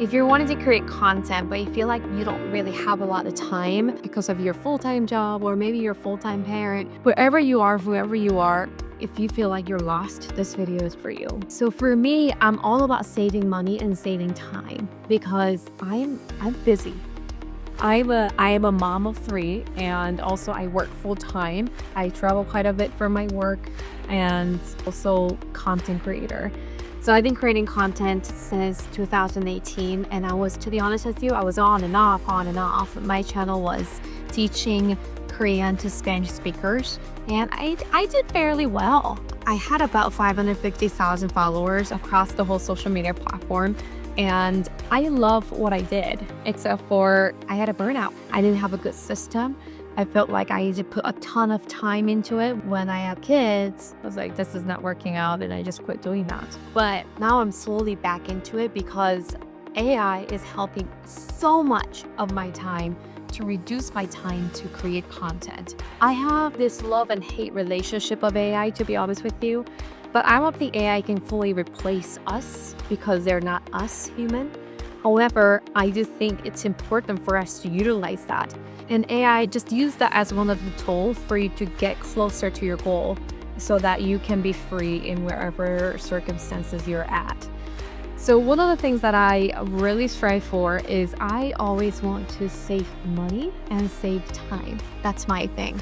If you're wanting to create content, but you feel like you don't really have a lot of time because of your full-time job or maybe you're a full-time parent, wherever you are, whoever you are, if you feel like you're lost, this video is for you. So for me, I'm all about saving money and saving time because I'm busy. I am a mom of 3, and also I work full time. I travel quite a bit for my work and also content creator. So I've been creating content since 2018, and to be honest with you, I was on and off, on and off. My channel was teaching Korean to Spanish speakers, and I did fairly well. I had about 550,000 followers across the whole social media platform. And I love what I did, except for I had a burnout. I didn't have a good system. I felt like I needed to put a ton of time into it. When I had kids, I was like, this is not working out, and I just quit doing that. But now I'm slowly back into it because AI is helping so much of my time to reduce my time to create content. I have this love and hate relationship of AI, to be honest with you. But I don't think AI can fully replace us because they're not us human. However, I do think it's important for us to utilize that. And AI, just use that as one of the tools for you to get closer to your goal so that you can be free in wherever circumstances you're at. So one of the things that I really strive for is I always want to save money and save time. That's my thing.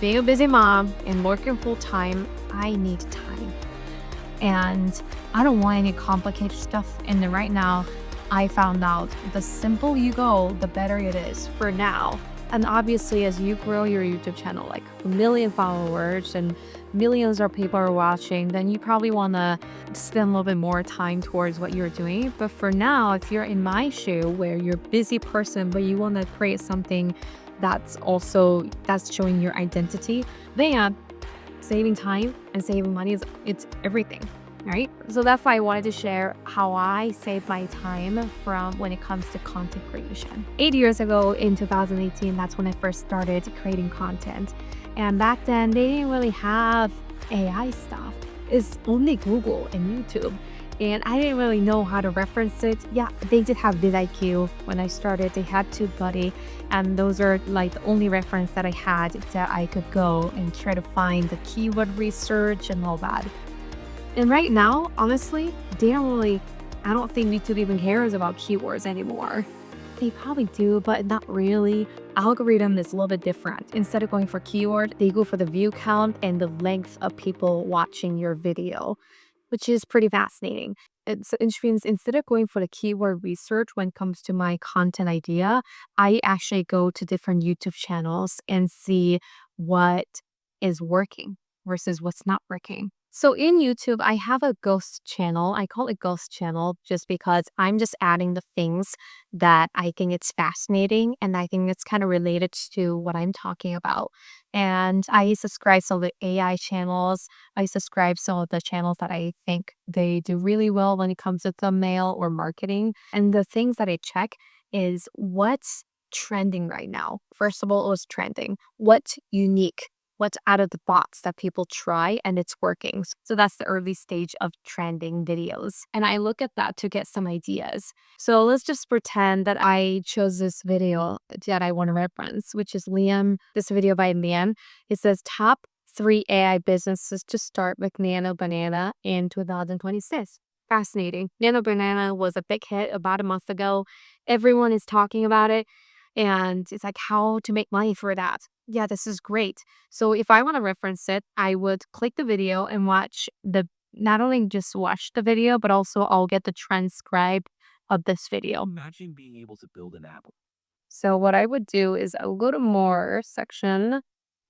Being a busy mom and working full time, I need time. And I don't want any complicated stuff. And then right now, I found out the simple you go, the better it is for now. And obviously, as you grow your YouTube channel, like 1 million followers and millions of people are watching, then you probably want to spend a little bit more time towards what you're doing. But for now, if you're in my shoe where you're a busy person, but you want to create something that's showing your identity, then saving time and saving money it's everything, right? So that's why I wanted to share how I save my time from when it comes to content creation. 8 years ago in 2018, that's when I first started creating content. And back then they didn't really have AI stuff. It's only Google and YouTube. And I didn't really know how to reference it. Yeah, they did have vidIQ when I started. They had TubeBuddy, and those are like the only reference that I had that I could go and try to find the keyword research and all that. And right now, honestly, I don't think YouTube even cares about keywords anymore. They probably do, but not really. Algorithm is a little bit different. Instead of going for keyword, they go for the view count and the length of people watching your video, which is pretty fascinating. It means instead of going for the keyword research when it comes to my content idea, I actually go to different YouTube channels and see what is working versus what's not working. So in YouTube, I have a ghost channel. I call it ghost channel just because I'm just adding the things that I think it's fascinating and I think it's kind of related to what I'm talking about. And I subscribe to the AI channels. I subscribe some of the channels that I think they do really well when it comes to thumbnail or marketing. And the things that I check is what's trending right now. First of all, it was trending. What's unique? What's out of the box that people try and it's working. So that's the early stage of trending videos. And I look at that to get some ideas. So let's just pretend that I chose this video that I want to reference, which is this video by Liam. It says top 3 AI businesses to start with Nano Banana in 2026. Fascinating. Nano Banana was a big hit about a month ago. Everyone is talking about it. And it's like how to make money for that. Yeah, this is great. So if I want to reference it, I would click the video and not only just watch the video, but also I'll get the transcribe of this video. Imagine being able to build an app. So what I would do is I will go to more section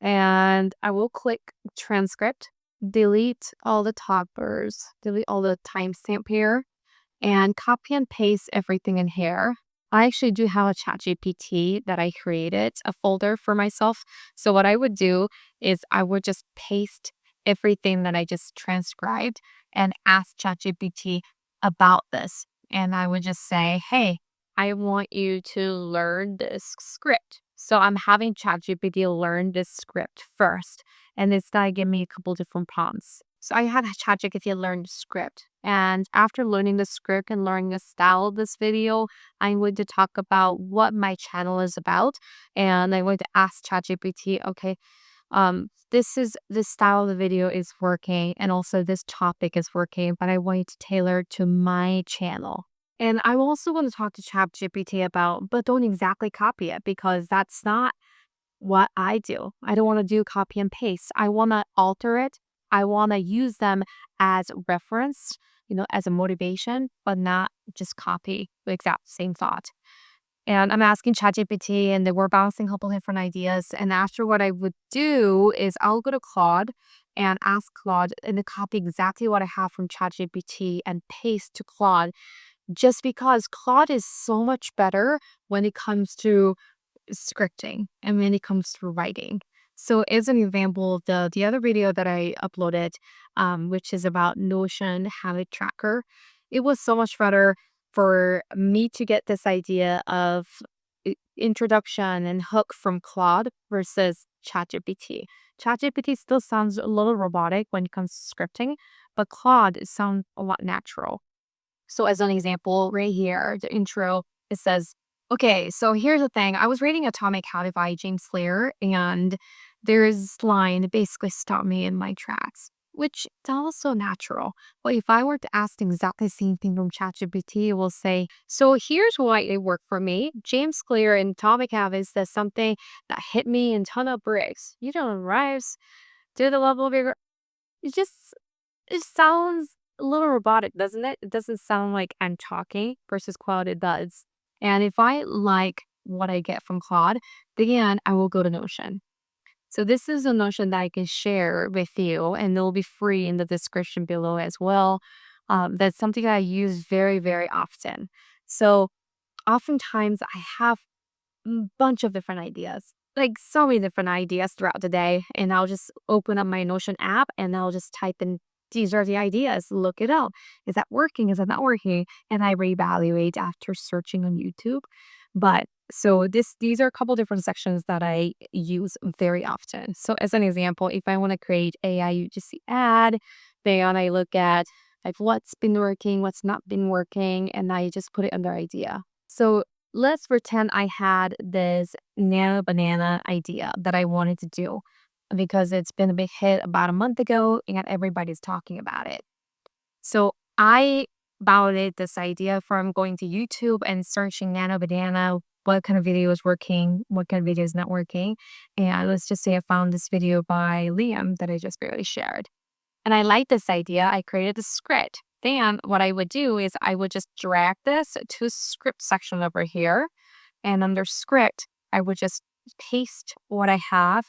and I will click transcript, delete all the toppers, delete all the timestamp here, and copy and paste everything in here. I actually do have a ChatGPT that I created a folder for myself. So what I would do is I would just paste everything that I just transcribed and ask ChatGPT about this. And I would just say, hey, I want you to learn this script. So I'm having ChatGPT learn this script first. And it's going to give me a couple different prompts. So I had ChatGPT learn the script And after learning the script and learning the style of this video, I'm going to talk about what my channel is about. And I'm going to ask ChatGPT, okay, this style of the video is working and also this topic is working, but I want it to tailor to my channel. And I'm also going to talk to ChatGPT about, but don't exactly copy it because that's not what I do. I don't want to do copy and paste. I want to alter it. I want to use them as reference, as a motivation, but not just copy the exact same thought. And I'm asking ChatGPT, and then we're bouncing a couple different ideas. And after, what I would do is I'll go to Claude and ask Claude and to copy exactly what I have from ChatGPT and paste to Claude, just because Claude is so much better when it comes to scripting and when it comes to writing. So as an example, the other video that I uploaded, which is about Notion habit tracker, it was so much better for me to get this idea of introduction and hook from Claude versus ChatGPT. ChatGPT still sounds a little robotic when it comes to scripting, but Claude sounds a lot natural. So as an example, right here, the intro, it says, okay, so here's the thing. I was reading Atomic Habit by James Clear, and there's this line that basically stopped me in my tracks, which sounds so natural. But if I were to ask exactly the same thing from ChatGPT, it will say, so here's why it worked for me. James Clear in Atomic Habits says something that hit me in ton of bricks. You don't rise to the level of your... It just it sounds a little robotic, doesn't it? It doesn't sound like I'm talking versus Claude, it does. And if I like what I get from Claude, then I will go to Notion. So this is a Notion that I can share with you, and it'll be free in the description below as well. That's something I use very, very often. So oftentimes I have bunch of different ideas, like so many different ideas throughout the day. And I'll just open up my Notion app and I'll just type in, these are the ideas, look it up. Is that working? Is that not working? And I reevaluate after searching on YouTube. But so these are a couple different sections that I use very often. So as an example, if I want to create AI UGC ad, then I look at like what's been working, what's not been working, and I just put it under idea. So let's pretend I had this nano banana idea that I wanted to do because it's been a big hit about a month ago and everybody's talking about it. So I validated this idea from going to YouTube and searching nano banana, what kind of video is working, what kind of video is not working. And let's just say I found this video by Liam that I just barely shared. And I like this idea. I created a script. Then what I would do is I would just drag this to script section over here. And under script, I would just paste what I have.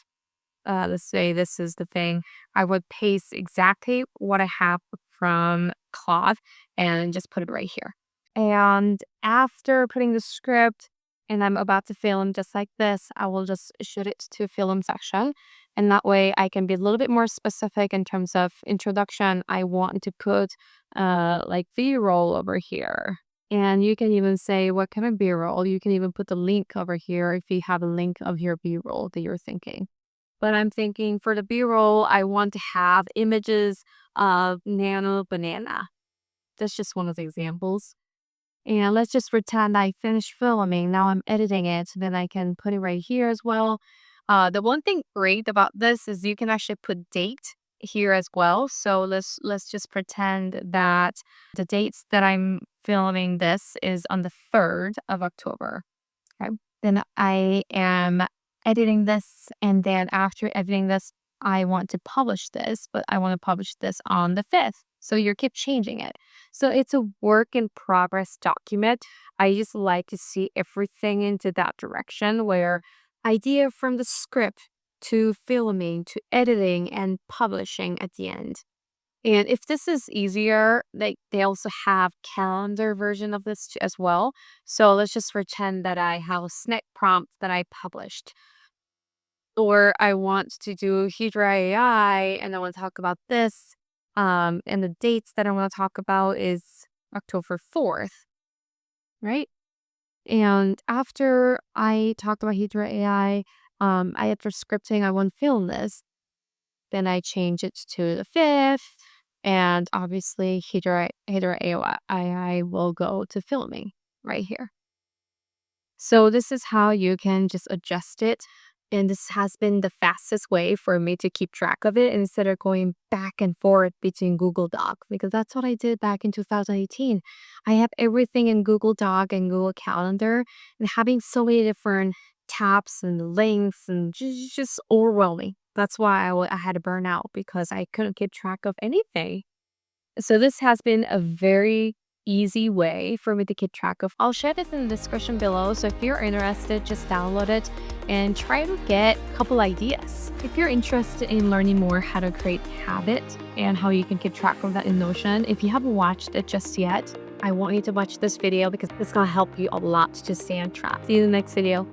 Let's say this is the thing. I would paste exactly what I have from Claude and just put it right here. And after putting the script and I'm about to film just like this, I will just shoot it to film section. And that way I can be a little bit more specific in terms of introduction. I want to put like B-roll over here. And you can even say what kind of B-roll. You can even put the link over here if you have a link of your B-roll that you're thinking. But I'm thinking for the B-roll, I want to have images of nano banana. That's just one of the examples. And let's just pretend I finished filming. Now I'm editing it. Then I can put it right here as well. The one thing great about this is you can actually put date here as well. So let's just pretend that the dates that I'm filming this is on the 3rd of October. Okay. Then I am editing this, and then after editing this, I want to publish this, but I want to publish this on the 5th. So you keep changing it. So it's a work in progress document. I just like to see everything into that direction where idea from the script to filming to editing and publishing at the end. And if this is easier, they also have calendar version of this as well. So let's just pretend that I have a snack prompt that I published. Or I want to do Hydra AI and I want to talk about this. And the dates that I want to talk about is October 4th, right? And after I talked about Hydra AI, after scripting, I want to film this. Then I change it to the 5th. And obviously, Hydra AI will go to filming right here. So this is how you can just adjust it. And this has been the fastest way for me to keep track of it instead of going back and forth between Google Doc, because that's what I did back in 2018. I have everything in Google Doc and Google Calendar, and having so many different tabs and links and just overwhelming. That's why I had to burn out because I couldn't keep track of anything. So this has been a very easy way for me to keep track of. I'll share this in the description below. So if you're interested, just download it and try to get a couple ideas. If you're interested in learning more how to create habit and how you can keep track of that in Notion, if you haven't watched it just yet, I want you to watch this video because it's gonna help you a lot to stay on track. See you in the next video.